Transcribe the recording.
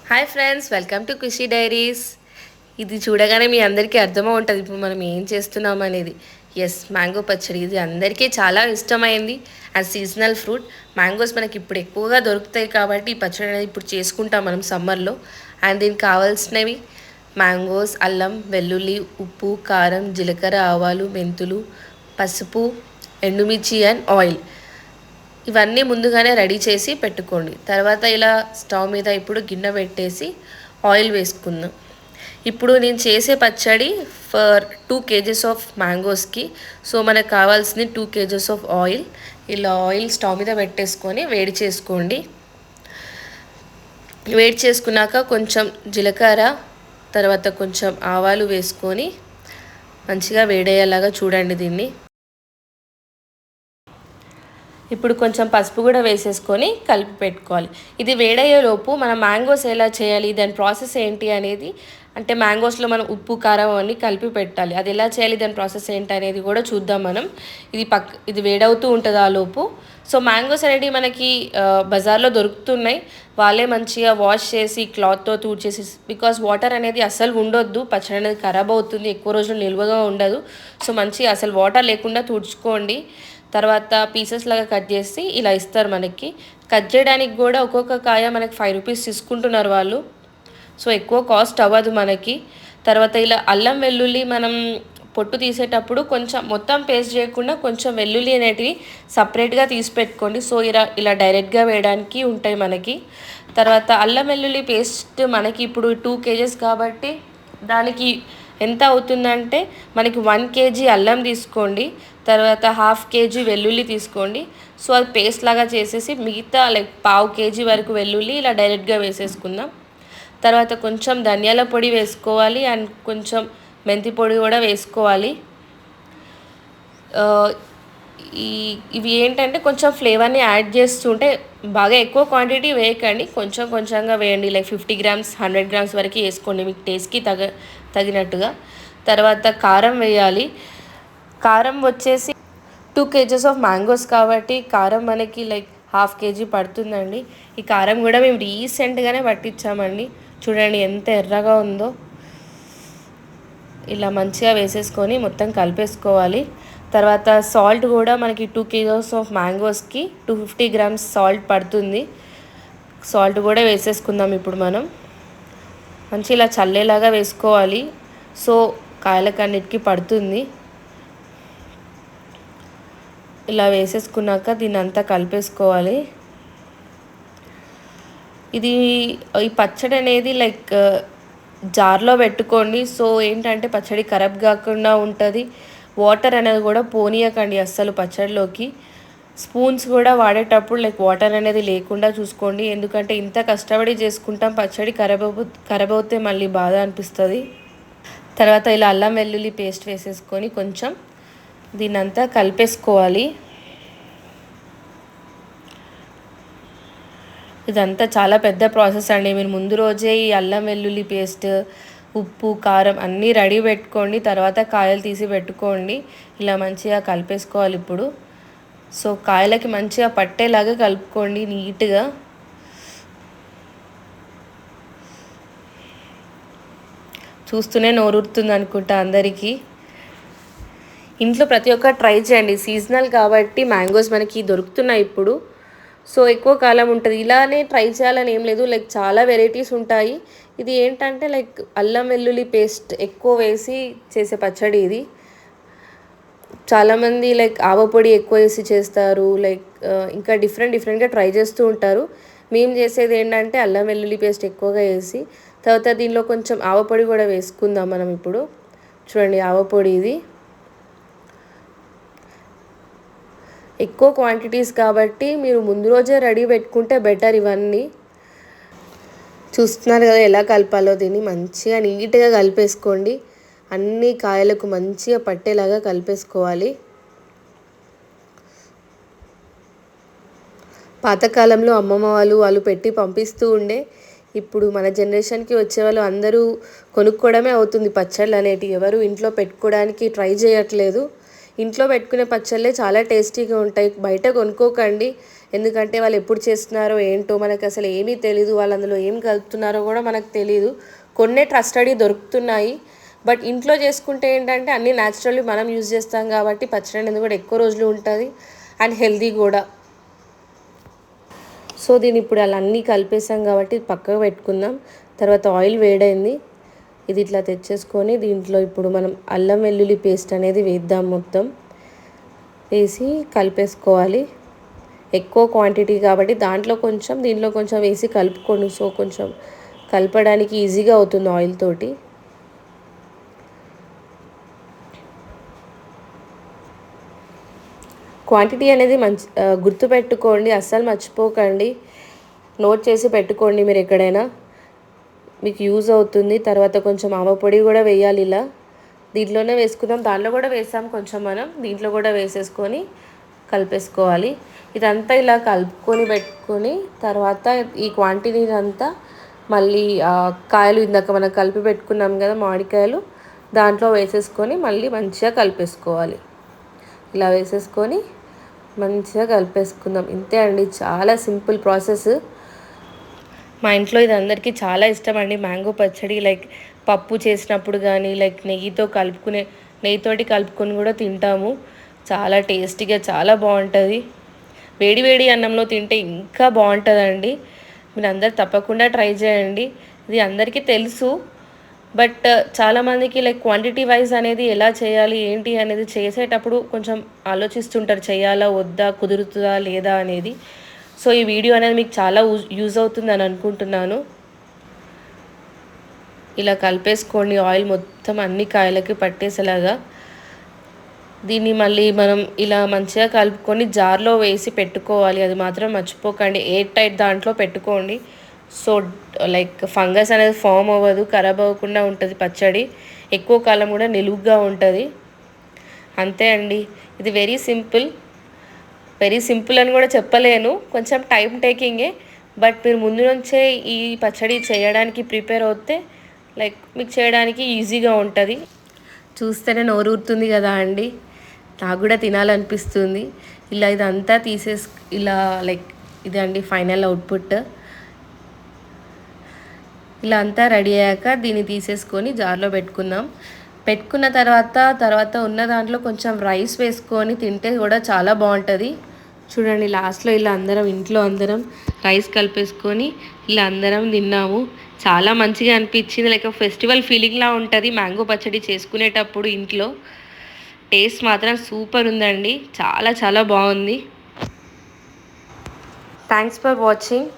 Hi friends, welcome to Khushi diaries. ఇది చూడగానే మీ అందరికీ అర్థమై ఉంటుంది ఇప్పుడు మనం ఏం చేస్తున్నాం అనేది. ఎస్, మ్యాంగో పచ్చడి. ఇది అందరికీ చాలా ఇష్టమైంది. అండ్ సీజనల్ ఫ్రూట్ మ్యాంగోస్ మనకి ఇప్పుడు ఎక్కువగా దొరుకుతాయి కాబట్టి ఈ పచ్చడి అనేది ఇప్పుడు చేసుకుంటాం మనం సమ్మర్లో. అండ్ దీనికి కావాల్సినవి మ్యాంగోస్, అల్లం, వెల్లుల్లి, ఉప్పు, కారం, జీలకర్ర, ఆవాలు, మెంతులు, పసుపు, ఎండుమిర్చి అండ్ ఆయిల్. ఇవన్నీ ముందుగానే రెడీ చేసి పెట్టుకోండి. తర్వాత ఇలా స్టవ్ మీద ఇప్పుడు గిన్నె పెట్టేసి ఆయిల్ వేసుకుందాం. ఇప్పుడు నేను చేసే పచ్చడి ఫర్ 2 kgs ఆఫ్ మ్యాంగోస్కి. సో మనకు కావాల్సింది 2 kgs ఆఫ్ ఆయిల్. ఇలా ఆయిల్ స్టవ్ మీద పెట్టేసుకొని వేడి చేసుకోండి. వేడి చేసుకున్నాక కొంచెం జీలకర్ర, తర్వాత కొంచెం ఆవాలు వేసుకొని మంచిగా వేడయ్యేలాగా చూడండి దీన్ని. ఇప్పుడు కొంచెం పసుపు కూడా వేసేసుకొని కలిపి పెట్టుకోవాలి. ఇది వేడయ్యేలోపు మనం మ్యాంగోస్ ఎలా చేయాలి, దాని ప్రాసెస్ ఏంటి అనేది, అంటే మ్యాంగోస్లో మనం ఉప్పు కారం అన్నీ కలిపి పెట్టాలి. అది ఎలా చేయాలి, దాని ప్రాసెస్ ఏంటి అనేది కూడా చూద్దాం మనం. ఇది వేడవుతూ ఉంటుంది ఆ లోపు. సో మ్యాంగోస్ అనేవి మనకి బజార్లో దొరుకుతున్నాయి. వాళ్ళే మంచిగా వాష్ చేసి క్లాత్తో తుడిచేసి, బికాస్ వాటర్ అనేది అస్సలు ఉండొద్దు, పచ్చడి అనేది ఖరాబ్ అవుతుంది, ఎక్కువ రోజులు నిల్వగా ఉండదు. సో మంచిగా అసలు వాటర్ లేకుండా తుడుచుకోండి. తర్వాత పీసెస్ లాగా కట్ చేసి ఇలా ఇస్తారు మనకి. కట్ చేయడానికి కూడా ఒక్కొక్క కాయ మనకి 5 రూపీస్ తీసుకుంటున్నారు వాళ్ళు. సో ఎక్కువ కాస్ట్ అవ్వదు మనకి. తర్వాత ఇలా అల్లం వెల్లుల్లి మనం పొట్టు తీసేటప్పుడు కొంచెం మొత్తం పేస్ట్ చేయకుండా కొంచెం వెల్లుల్లి అనేటివి సపరేట్గా తీసి పెట్టుకోండి. సో ఇలా డైరెక్ట్గా వేయడానికి ఉంటాయి మనకి. తర్వాత అల్లం వెల్లుల్లి పేస్ట్ మనకి ఇప్పుడు 2 kgs కాబట్టి దానికి ఎంత అవుతుందంటే మనకి 1 kg అల్లం తీసుకోండి, తర్వాత 1/2 kg వెల్లుల్లి తీసుకోండి. సో అది పేస్ట్ లాగా చేసేసి మిగతా లైక్ 1/2 kg వరకు వెల్లుల్లి ఇలా డైరెక్ట్గా వేసేసుకుందాం. తర్వాత కొంచెం ధనియాల పొడి వేసుకోవాలి అండ్ కొంచెం మెంతి పొడి కూడా వేసుకోవాలి. ఇవి ఏంటంటే కొంచెం ఫ్లేవర్ని యాడ్ చేస్తుంటే, బాగా ఎక్కువ క్వాంటిటీ వేయకండి, కొంచెం కొంచెంగా వేయండి. లైక్ 50 grams 100 grams వరకు వేసుకోండి మీకు టేస్ట్కి తగినట్టుగా. తర్వాత కారం వేయాలి. కారం వచ్చేసి 2 kgs ఆఫ్ మ్యాంగోస్ కాబట్టి కారం మనకి లైక్ 1/2 kg పడుతుందండి. ఈ కారం కూడా మేము రీసెంట్గానే పట్టించామండి. చూడండి ఎంత ఎర్రగా ఉందో. ఇలా మంచిగా వేసేసుకొని మొత్తం కలిపేసుకోవాలి. తర్వాత సాల్ట్ కూడా మనకి 2 kgs ఆఫ్ మ్యాంగోస్కి 250 grams సాల్ట్ పడుతుంది. సాల్ట్ కూడా వేసేసుకుందాం ఇప్పుడు మనం. మంచి ఇలా చల్లేలాగా వేసుకోవాలి. సో కాయలకన్నిటికీ పడుతుంది. ఇలా వేసేసుకున్నాక దీన్ని అంతా కలిపేసుకోవాలి. ఈ పచ్చడి అనేది లైక్ జార్లో పెట్టుకోండి. సో ఏంటంటే పచ్చడి ఖరాబ్ కాకుండా ఉంటుంది. వాటర్ అనేది కూడా పోనీయకండి అస్సలు పచ్చడిలోకి. స్పూన్స్ కూడా వాడేటప్పుడు లైక్ వాటర్ అనేది లేకుండా చూసుకోండి, ఎందుకంటే ఇంత కష్టపడి చేసుకుంటాం, పచ్చడి ఖరాబ్ అవుతే మళ్ళీ బాధ అనిపిస్తుంది. తర్వాత ఇలా అల్లం వెల్లుల్లి పేస్ట్ వేసేసుకొని కొంచెం దీన్నంతా కలిపేసుకోవాలి. ఇదంతా చాలా పెద్ద ప్రాసెస్ అండి. మీరు ముందు రోజే ఈ అల్లం వెల్లుల్లి పేస్ట్, ఉప్పు, కారం అన్నీ రెడీ పెట్టుకోండి. తర్వాత కాయలు తీసి పెట్టుకోండి. ఇలా మంచిగా కలిపేసుకోవాలి ఇప్పుడు. సో కాయలకి మంచిగా పట్టేలాగా కలుపుకోండి నీట్గా. చూస్తూనే నోరుతుంది అనుకుంటా అందరికీ. ఇంట్లో ప్రతి ఒక్కరు ట్రై చేయండి. సీజనల్ కాబట్టి మ్యాంగోస్ మనకి దొరుకుతున్నాయి ఇప్పుడు. సో ఎక్కువ కాలం ఉంటుంది. ఇలానే ట్రై చేయాలని ఏం లేదు, లైక్ చాలా వెరైటీస్ ఉంటాయి. ఇది ఏంటంటే లైక్ అల్లం వెల్లుల్లి పేస్ట్ ఎక్కువ వేసి చేసే పచ్చడి ఇది. చాలామంది లైక్ ఆవపొడి ఎక్కువ వేసి చేస్తారు, లైక్ ఇంకా డిఫరెంట్గా ట్రై చేస్తూ ఉంటారు. మేము చేసేది ఏంటంటే అల్లం వెల్లుల్లి పేస్ట్ ఎక్కువగా వేసి, తర్వాత దీనిలో కొంచెం ఆవపొడి కూడా వేసుకుందాం మనం ఇప్పుడు. చూడండి ఆవపొడి ఇది ఎక్కువ క్వాంటిటీస్ కాబట్టి మీరు ముందు రోజే రెడీ పెట్టుకుంటే బెటర్. ఇవన్నీ చూస్తున్నారు కదా ఎలా కలపాలో. దీన్ని మంచిగా నీట్గా కలిపేసుకోండి. అన్ని కాయలకు మంచిగా పట్టేలాగా కలిపేసుకోవాలి. పాతకాలంలో అమ్మమ్మ వాళ్ళు పెట్టి పంపిస్తూ ఉండే. ఇప్పుడు మన జనరేషన్కి వచ్చేవాళ్ళు అందరూ కొనుక్కోవడమే అవుతుంది పచ్చళ్ళు అనేటివి. ఎవరు ఇంట్లో పెట్టుకోవడానికి ట్రై చేయట్లేదు. ఇంట్లో పెట్టుకునే పచ్చళ్ళే చాలా టేస్టీగా ఉంటాయి, బయట కొనుక్కోకండి. ఎందుకంటే వాళ్ళు ఎప్పుడు చేస్తున్నారో ఏంటో మనకు అసలు ఏమీ తెలీదు. వాళ్ళు అందులో ఏం కలుపుతున్నారో కూడా మనకు తెలీదు. కొన్నే ట్రస్టెడ్ దొరుకుతున్నాయి. బట్ ఇంట్లో చేసుకుంటే ఏంటంటే అన్నీ న్యాచురల్లీ మనం యూజ్ చేస్తాం కాబట్టి పచ్చడి అనేది కూడా ఎక్కువ రోజులు ఉంటుంది అండ్ హెల్తీ కూడా. సో దీన్ని ఇప్పుడు అలా అన్నీ కలిపేసాం కాబట్టి పక్కకు పెట్టుకుందాం. తర్వాత ఆయిల్ వేడైంది, ఇది ఇట్లా తెచ్చేసుకొని దీంట్లో ఇప్పుడు మనం అల్లం వెల్లుల్లి పేస్ట్ అనేది వేద్దాం. మొత్తం వేసి కలిపేసుకోవాలి. ఎక్కువ క్వాంటిటీ కాబట్టి దీంట్లో కొంచెం వేసి కలుపుకోండి. సో కొంచెం కలపడానికి ఈజీగా అవుతుంది ఆయిల్ తోటి. క్వాంటిటీ అనేది గుర్తుపెట్టుకోండి, అస్సలు మర్చిపోకండి. నోట్ చేసి పెట్టుకోండి మీరు ఎక్కడైనా, మీకు యూజ్ అవుతుంది. తర్వాత కొంచెం ఆవపొడి కూడా వేయాలి. ఇలా దీంట్లోనే వేసుకుందాం, దాంట్లో కూడా వేసాం కొంచెం, మనం దీంట్లో కూడా వేసేసుకొని కలిపేసుకోవాలి. ఇదంతా ఇలా కలుపుకొని పెట్టుకొని తర్వాత ఈ క్వాంటిటీ అంతా మళ్ళీ కాయలు ఇందాక మనం కలిపి పెట్టుకున్నాం కదా మామిడికాయలు, దాంట్లో వేసేసుకొని మళ్ళీ మంచిగా కలిపేసుకోవాలి. ఇలా వేసేసుకొని మంచిగా కలిపేసుకుందాం. ఇంతే అండి, చాలా సింపుల్ ప్రాసెస్. మా ఇంట్లో ఇది అందరికీ చాలా ఇష్టం అండి మ్యాంగో పచ్చడి. లైక్ పప్పు చేసినప్పుడు కానీ లైక్ నెయ్యితోటి కలుపుకొని కూడా తింటాము. చాలా టేస్టీగా చాలా బాగుంటుంది. వేడి వేడి అన్నంలో తింటే ఇంకా బాగుంటుందండి. మీరు అందరు తప్పకుండా ట్రై చేయండి. ఇది అందరికీ తెలుసు, బట్ చాలామందికి లైక్ క్వాంటిటీ వైజ్ అనేది ఎలా చేయాలి ఏంటి అనేది చేసేటప్పుడు కొంచెం ఆలోచిస్తుంటారు, చేయాలా వద్దా, కుదురుతుందా లేదా అనేది. సో ఈ వీడియో అనేది మీకు చాలా యూజ్ అవుతుందని అనుకుంటున్నాను. ఇలా కలిపేసుకోండి, ఆయిల్ మొత్తం అన్ని కాయలకి పట్టేసేలాగా. దీన్ని మళ్ళీ మనం ఇలా మంచిగా కలుపుకొని జార్లో వేసి పెట్టుకోవాలి. అది మాత్రం మర్చిపోకండి, ఎయిర్ టైట్ దాంట్లో పెట్టుకోండి. సో లైక్ ఫంగస్ అనేది ఫామ్ అవ్వదు, ఖరాబ్ అవ్వకుండా ఉంటుంది పచ్చడి, ఎక్కువ కాలం కూడా నిలువుగా ఉంటుంది. అంతే అండి, ఇది వెరీ సింపుల్ అని కూడా చెప్పలేను, కొంచెం టైం టేకింగే. బట్ మీరు ముందు నుంచే ఈ పచ్చడి చేయడానికి ప్రిపేర్ అవుతే లైక్ మీకు చేయడానికి ఈజీగా ఉంటుంది. చూస్తేనే నోరూరుతుంది కదా అండి, నాకు కూడా తినాలనిపిస్తుంది. ఇలా ఇదంతా ఇలా లైక్ ఇది అండి ఫైనల్ అవుట్పుట్. ఇలా అంతా రెడీ అయ్యాక దీన్ని తీసేసుకొని జార్లో పెట్టుకున్న తర్వాత ఉన్న దాంట్లో కొంచెం రైస్ వేసుకొని తింటే కూడా చాలా బాగుంటుంది. చూడండి లాస్ట్లో ఇలా ఇంట్లో అందరం రైస్ కలిపేసుకొని ఇలా అందరం తిన్నాము. చాలా మంచిగా అనిపించింది, లైక్ ఫెస్టివల్ ఫీలింగ్లా ఉంటుంది మ్యాంగో పచ్చడి చేసుకునేటప్పుడు ఇంట్లో. టేస్ట్ మాత్రం సూపర్ ఉందండి, చాలా చాలా బాగుంది. Thanks for watching.